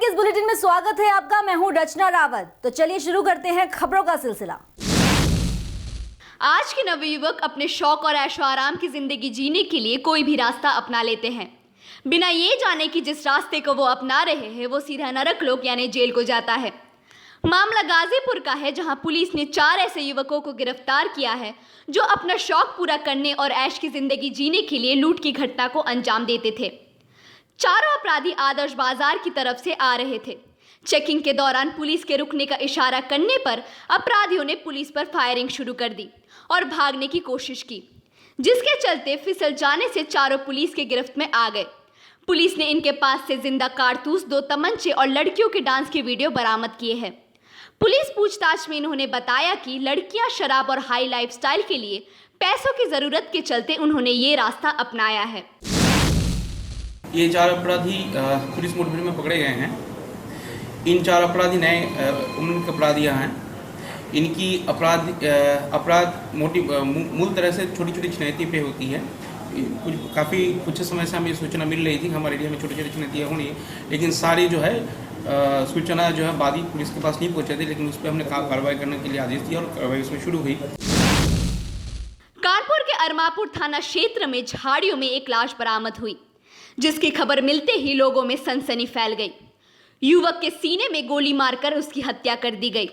के इस बुलेटिन में स्वागत है आपका। मैं हूं रचना रावत। तो चलिए शुरू करते हैं खबरों का सिलसिला। आज के नवयुवक अपने शौक और ऐशो आराम की जिंदगी जीने के लिए कोई भी रास्ता अपना लेते हैं, बिना ये जाने कि जिस रास्ते को वो अपना रहे हैं वो सीधा नरक लोक यानी जेल को जाता है। मामला गाजीपुर का है, जहां पुलिस ने 4 ऐसे युवकों को गिरफ्तार किया है जो अपना शौक पूरा करने और ऐश की जिंदगी जीने के लिए लूट की घटना को अंजाम देते थे। चारों अपराधी आदर्श बाजार की तरफ से आ रहे थे। चेकिंग के दौरान पुलिस के रुकने का इशारा करने पर अपराधियों ने पुलिस पर फायरिंग शुरू कर दी और भागने की कोशिश की, जिसके चलते फिसल जाने से चारों पुलिस के गिरफ्त में आ गए। पुलिस ने इनके पास से जिंदा कारतूस, 2 तमंचे और लड़कियों के डांस के वीडियो बरामद किए हैं। पुलिस पूछताछ में इन्होंने बताया कि लड़कियां शराब और हाई लाइफस्टाइल के लिए पैसों की जरूरत के चलते उन्होंने ये रास्ता अपनाया है। ये 4 अपराधी पुलिस मुठभेड़ में पकड़े गए हैं। इन 4 अपराधी नए उम्र के अपराधियाँ हैं। इनकी अपराध मूल तरह से छोटी छोटी छिनैती पे होती है। कुछ समय से हमें सूचना मिल रही थी, हमारे एरिया में छोटी छोटी छिनैतियाँ होनी है, लेकिन सारी जो है सूचना जो है बादी पुलिस के पास नहीं पहुँचे थे, लेकिन उस पर हमने कार्रवाई करने के लिए आदेश दिया और कार्रवाई उसमें शुरू हुई। कानपुर के अरमापुर थाना क्षेत्र में झाड़ियों में एक लाश बरामद हुई, जिसकी खबर मिलते ही लोगों में सनसनी फैल गई। युवक के सीने में गोली मारकर उसकी हत्या कर दी गई,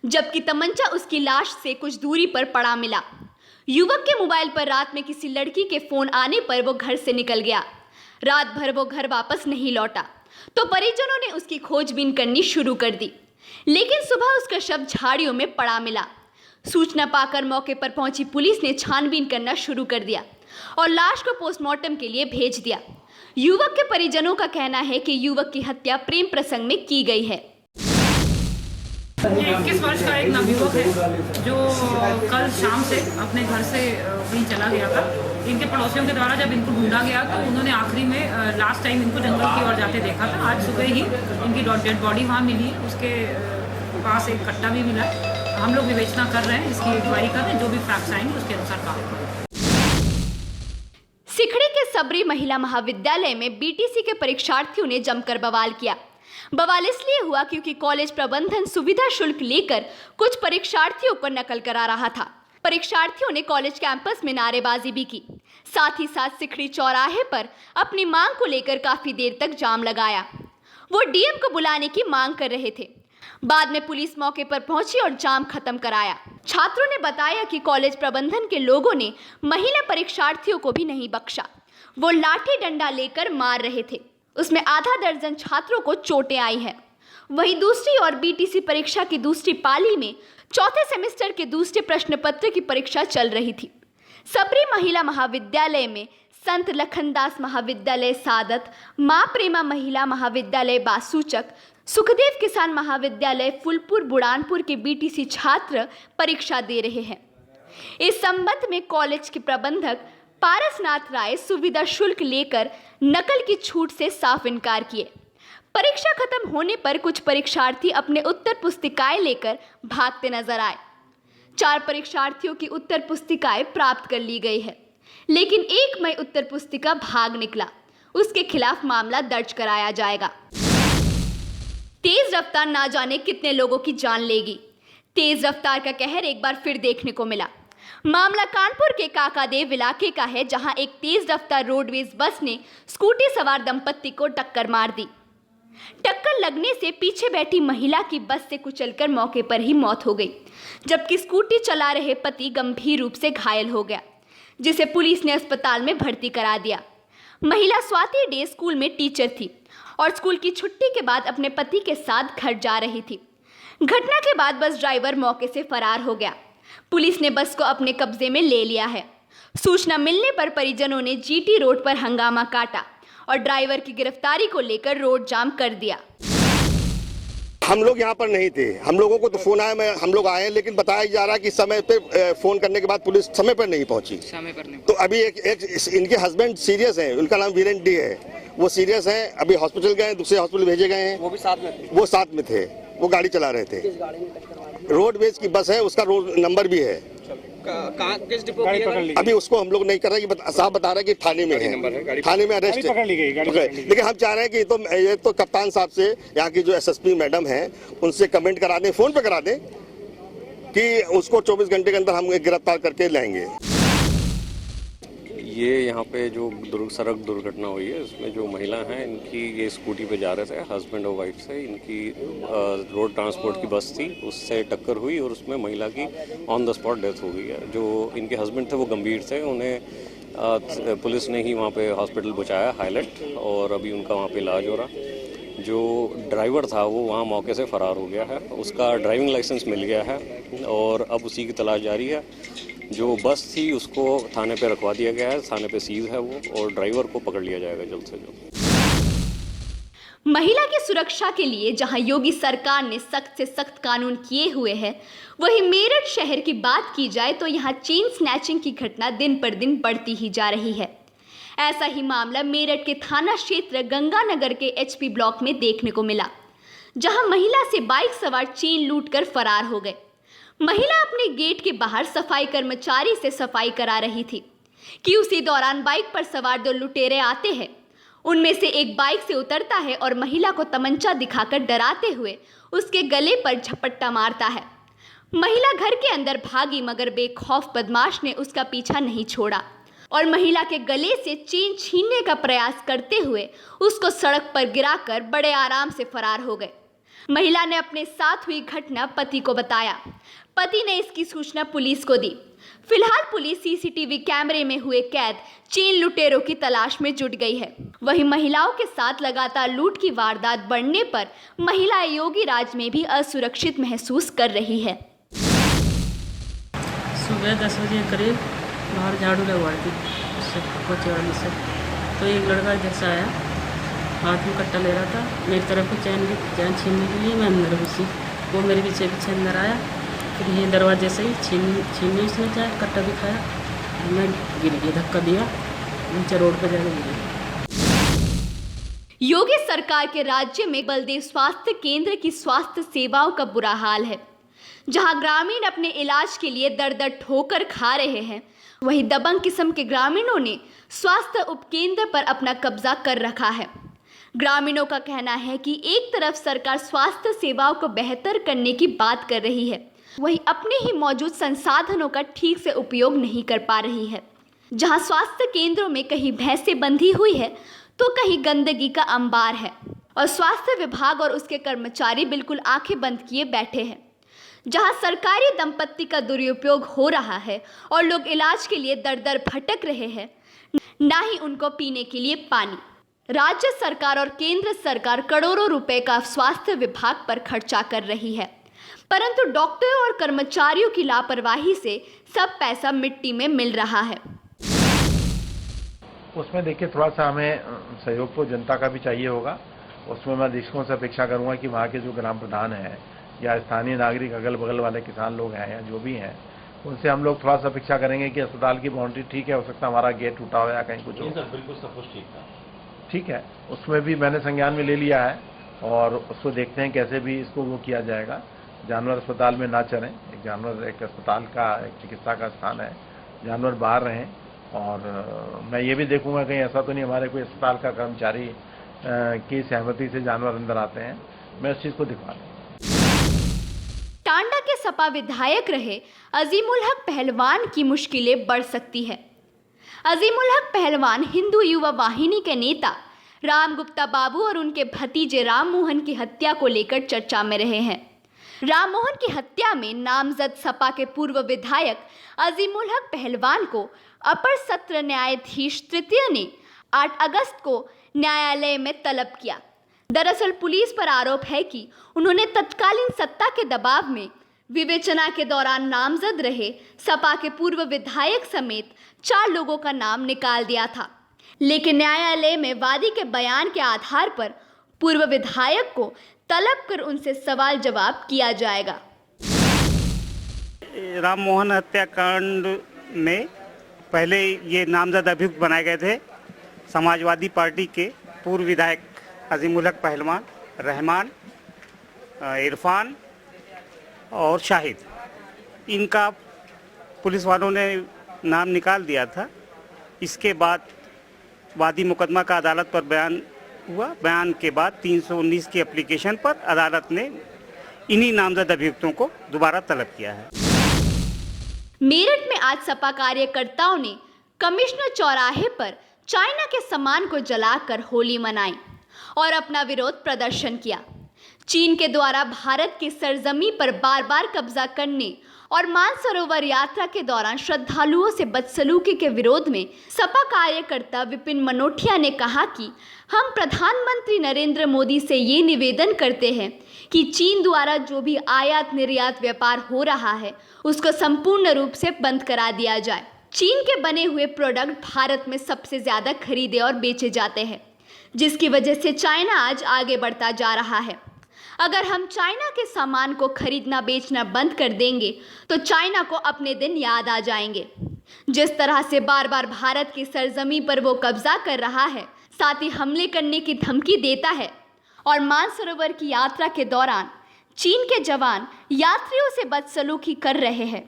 जबकि तमंचा उसकी लाश से कुछ दूरी पर पड़ा मिला। युवक के मोबाइल पर रात में किसी लड़की के फोन आने पर वो घर से निकल गया। रात भर वो घर वापस नहीं लौटा, तो परिजनों ने उसकी खोजबीन करनी शुरू कर दी, लेकिन सुबह उसका शव झाड़ियों में पड़ा मिला। सूचना पाकर मौके पर पहुंची पुलिस ने छानबीन करना शुरू कर दिया और लाश को पोस्टमार्टम के लिए भेज दिया। युवक के परिजनों का कहना है कि युवक की हत्या प्रेम प्रसंग में की गई है। 21 वर्ष का एक नवयुवक है जो कल शाम से अपने घर से कहीं चला गया था। इनके पड़ोसियों के द्वारा जब इनको ढूंढा गया तो उन्होंने आखिरी में लास्ट टाइम इनको जंगल की ओर जाते देखा था। आज सुबह ही इनकी डेड बॉडी वहाँ मिली। उसके पास एक कट्टा भी मिला। हम लोग विवेचना कर रहे हैं, इसकी इंक्वायरी कर रहे हैं, जो भी फैक्ट्स आएंगे उसके अनुसार काम करेंगे। सिखड़ी के सबरी महिला महाविद्यालय में बीटीसी के परीक्षार्थियों ने जमकर बवाल किया। बवाल इसलिए हुआ क्योंकि कॉलेज प्रबंधन सुविधा शुल्क लेकर कुछ परीक्षार्थियों को नकल करा रहा था। परीक्षार्थियों ने कॉलेज कैंपस में नारेबाजी भी की। साथ ही साथ सिखड़ी चौराहे पर अपनी मांग को लेकर काफी देर तक जाम लगाया। वो डीएम को बुलाने की मांग कर रहे थे। बाद में पुलिस मौके पर पहुंची और जाम खत्म कराया। छात्रों ने बताया कि कॉलेज प्रबंधन के लोगों ने महिला परीक्षार्थियों को भी नहीं बख्शा। वो लाठी डंडा लेकर मार रहे थे। उसमें आधा दर्जन छात्रों को चोटें आई हैं। वहीं दूसरी ओर बीटीसी परीक्षा की दूसरी पाली में चौथे सेमेस्टर के दूसरे प्रश्न पत्र की परीक्षा चल रही थी। सबरी महिला महाविद्यालय में संत लखनदास महाविद्यालय सादत, मां प्रेमा महिला महाविद्यालय बासूचक, सुखदेव किसान महाविद्यालय फुलपुर बुड़ानपुर के बीटीसी छात्र परीक्षा दे रहे हैं। इस संबंध में कॉलेज के प्रबंधक पारसनाथ राय सुविधा शुल्क लेकर नकल की छूट से साफ इनकार किए। परीक्षा खत्म होने पर कुछ परीक्षार्थी अपने उत्तर पुस्तिकाएं लेकर भागते नजर आए। 4 परीक्षार्थियों की उत्तर पुस्तिकाएं प्राप्त कर ली गई है, लेकिन एक मई उत्तर पुस्तिका भाग निकला। उसके खिलाफ मामला दर्ज कराया जाएगा। तेज रफ्तार ना जाने कितने लोगों की जान लेगी। तेज रफ्तार का कहर एक बार फिर देखने को मिला। मामला कानपुर के काकादेव इलाके का है, जहां एक तेज रफ्तार रोडवेज बस ने स्कूटी सवार दंपत्ति को टक्कर मार दी। टक्कर लगने से पीछे बैठी महिला की बस से कुचलकर मौके पर ही मौत हो गई, जबकि स्कूटी चला रहे पति गंभीर रूप से घायल हो गया, जिसे पुलिस ने अस्पताल में भर्ती करा दिया। महिला स्वाति डे स्कूल में टीचर थी और स्कूल की छुट्टी के बाद अपने पति के साथ घर जा रही थी। घटना के बाद बस ड्राइवर मौके से फरार हो गया। पुलिस ने बस को अपने कब्जे में ले लिया है। सूचना मिलने पर परिजनों ने जीटी रोड पर हंगामा काटा और ड्राइवर की गिरफ्तारी को लेकर रोड जाम कर दिया। हम लोग यहाँ पर नहीं थे। हम लोगों को तो फोन आया, हम लोग आए, लेकिन बताया जा रहा है कि समय पे फोन करने के बाद पुलिस समय पर नहीं पहुंची। तो अभी एक इनके हस्बैंड सीरियस हैं, उनका नाम वीरेन डी है, वो सीरियस हैं। अभी हॉस्पिटल गए, दूसरे हॉस्पिटल भेजे गए हैं। वो भी साथ में थे। वो साथ में थे, वो गाड़ी चला रहे थे। रोडवेज की बस है, उसका रोड नंबर भी है। कहाँ किस डिपो की है? अभी उसको हम लोग नहीं कर रहे, साहब बता रहे हैं कि थाने में है, थाने में अरेस्ट है, लेकिन हम चाह रहे हैं कि ये तो कप्तान साहब से, यहाँ की जो एसएसपी मैडम है उनसे कमेंट करा दें, फोन पे करा दें कि उसको 24 घंटे के अंदर हम गिरफ्तार करके लाएंगे। ये यहाँ पे जो सड़क दुर्घटना हुई है इसमें जो महिला हैं इनकी ये स्कूटी पे जा रहे थे, हस्बैंड और वाइफ से, इनकी रोड ट्रांसपोर्ट की बस थी, उससे टक्कर हुई और उसमें महिला की ऑन द स्पॉट डेथ हो गई है। जो इनके हस्बैंड थे वो गंभीर थे, उन्हें पुलिस ने ही वहाँ पे हॉस्पिटल पहुँचाया हाईलाइट, और अभी उनका वहाँ पे इलाज हो रहा। जो ड्राइवर था वो वहाँ मौके से फरार हो गया है, उसका ड्राइविंग लाइसेंस मिल गया है और अब उसी की तलाश जारी है। जो बस थी उसको थाने पे रखवा दिया गया है, थाने पे सीज है वो, और ड्राइवर को पकड़ लिया जाएगा जल्द से जल्द। महिला की सुरक्षा के लिए जहां योगी सरकार ने सख्त से सख्त कानून किए हुए हैं, वहीं मेरठ शहर की बात की जाए तो यहां चेन स्नैचिंग की घटना दिन पर दिन बढ़ती ही जा रही है। ऐसा ही मामला मेरठ के थाना क्षेत्र गंगानगर के एचपी ब्लॉक में देखने को मिला, जहां महिला से बाइक सवार चेन लूटकर फरार हो गए। महिला अपने गेट के बाहर सफाई कर्मचारी से सफाई करा रही थी कि उसी दौरान बाइक पर सवार 2 लुटेरे आते हैं। उनमें से एक बाइक से उतरता है और महिला को तमंचा दिखाकर डराते हुए उसके गले पर झपट्टा मारता है। महिला घर के अंदर भागी, मगर बेखौफ बदमाश ने उसका पीछा नहीं छोड़ा और महिला के गले से चेन छीनने का प्रयास करते हुए उसको सड़क पर गिराकर बड़े आराम से फरार हो गए। महिला ने अपने साथ हुई घटना पति को बताया। पति ने इसकी सूचना पुलिस को दी। फिलहाल पुलिस सीसीटीवी कैमरे में हुए कैद चेन लुटेरों की तलाश में जुट गई है। वहीं महिलाओं के साथ लगातार लूट की वारदात बढ़ने पर महिला योगी राज में भी असुरक्षित महसूस कर रही है। सुबह 10 बजे करीब बाहर झाड़ू लगवा थी उससे कोचेवाली से, तो एक लड़का इधर से आया, हाथ में कट्टा ले रहा था, मेरी तरफ को चैन छीनने के लिए मैं अंदर घुसी। वो मेरे पीछे पीछे अंदर आया, फिर ये दरवाजे से ही छीनने उसने चाहे, कट्टा भी खाया, मैं गिर गई, धक्का दिया, नीचे रोड पर जाकर गिर गई। योगी सरकार के राज्य में बलदेव स्वास्थ्य केंद्र की स्वास्थ्य सेवाओं का बुरा हाल है। जहां ग्रामीण अपने इलाज के लिए दर दर ठोकर खा रहे हैं, वहीं दबंग किस्म के ग्रामीणों ने स्वास्थ्य उपकेंद्र पर अपना कब्जा कर रखा है। ग्रामीणों का कहना है कि एक तरफ सरकार स्वास्थ्य सेवाओं को बेहतर करने की बात कर रही है, वहीं अपने ही मौजूद संसाधनों का ठीक से उपयोग नहीं कर पा रही है। जहां स्वास्थ्य केंद्रों में कहीं भैंसें बंधी हुई है तो कहीं गंदगी का अंबार है और स्वास्थ्य विभाग और उसके कर्मचारी बिल्कुल आंखें बंद किए बैठे हैं। जहां सरकारी संपत्ति का दुरुपयोग हो रहा है और लोग इलाज के लिए दर दर भटक रहे हैं, ना ही उनको पीने के लिए पानी। राज्य सरकार और केंद्र सरकार करोड़ों रुपए का स्वास्थ्य विभाग पर खर्चा कर रही है, परंतु डॉक्टरों और कर्मचारियों की लापरवाही से सब पैसा मिट्टी में मिल रहा है। उसमें देखिए थोड़ा सा हमें सहयोग तो जनता का भी चाहिए होगा। उसमें मैं दर्शकों से अपेक्षा करूंगा कि वहाँ के जो ग्राम प्रधान हैं या स्थानीय नागरिक, अगल बगल वाले किसान लोग हैं या जो भी हैं, उनसे हम लोग थोड़ा सा अपेक्षा करेंगे कि अस्पताल की बाउंड्री ठीक है, हो सकता है हमारा गेट टूटा हो या कहीं कुछ हो। बिल्कुल सब कुछ ठीक था, ठीक है, उसमें भी मैंने संज्ञान में ले लिया है और उसको देखते हैं कैसे भी इसको वो किया जाएगा। जानवर अस्पताल में ना चलें, एक जानवर एक अस्पताल का, एक चिकित्सा का स्थान है, जानवर बाहर रहें। और मैं ये भी देखूंगा कहीं ऐसा तो नहीं हमारे कोई अस्पताल का कर्मचारी की सहमति से जानवर अंदर आते हैं, मैं उस चीज़ को दिखवा दूँ। टांडा के सपा विधायक रहे अजीमुल हक पहलवान की मुश्किलें बढ़ सकती है। अजीमुल हक पहलवान हिंदू युवा वाहिनी के नेता राम गुप्ता बाबू और उनके भतीजे राम मोहन की हत्या को लेकर चर्चा में रहे हैं। राम मोहन की हत्या में नामजद सपा के पूर्व विधायक अजीमुल हक पहलवान को अपर सत्र न्यायाधीश तृतीय ने 8 अगस्त को न्यायालय में तलब किया। दरअसल पुलिस पर आरोप है कि उन्होंने तत्कालीन सत्ता के दबाव में विवेचना के दौरान नामजद रहे सपा के पूर्व विधायक समेत 4 लोगों का नाम निकाल दिया था, लेकिन न्यायालय में वादी के बयान के आधार पर पूर्व विधायक को तलब कर उनसे सवाल जवाब किया जाएगा। राम मोहन हत्याकांड में पहले ये नामजद अभियुक्त बनाए गए थे समाजवादी पार्टी के पूर्व विधायक अजीमुल हक पहलवान, रहमान, इरफान और शाहिद। इनका पुलिस वालों ने नाम निकाल दिया था। इसके बाद वादी मुकदमा का अदालत पर बयान हुआ। बयान के बाद 319 की एप्लीकेशन पर अदालत ने इन्हीं नामजद अभियुक्तों को दोबारा तलब किया है। मेरठ में आज सपा कार्यकर्ताओं ने कमिश्नर चौराहे पर चाइना के सामान को जलाकर होली मनाई और अपना विरोध प्रदर्शन किया। चीन के द्वारा भारत की सरजमी पर बार बार कब्जा करने और मानसरोवर यात्रा के दौरान श्रद्धालुओं से बदसलूकी के विरोध में सपा कार्यकर्ता विपिन मनोटिया ने कहा कि हम प्रधानमंत्री नरेंद्र मोदी से ये निवेदन करते हैं कि चीन द्वारा जो भी आयात निर्यात व्यापार हो रहा है उसको संपूर्ण रूप से बंद करा दिया जाए। चीन के बने हुए प्रोडक्ट भारत में सबसे ज़्यादा खरीदे और बेचे जाते हैं, जिसकी वजह से चाइना आज आगे बढ़ता जा रहा है। अगर हम चाइना के सामान को खरीदना बेचना बंद कर देंगे तो चाइना को अपने दिन याद आ जाएंगे। जिस तरह से बार बार भारत की सरजमी पर वो कब्जा कर रहा है, साथ ही हमले करने की धमकी देता है और मानसरोवर की यात्रा के दौरान चीन के जवान यात्रियों से बदसलूकी कर रहे हैं,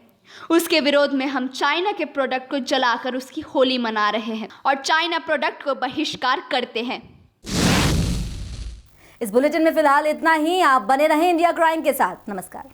उसके विरोध में हम चाइना के प्रोडक्ट को जलाकर उसकी होली मना रहे हैं और चाइना प्रोडक्ट को बहिष्कार करते हैं। इस बुलेटिन में फिलहाल इतना ही। आप बने रहें इंडिया क्राइम के साथ। नमस्कार।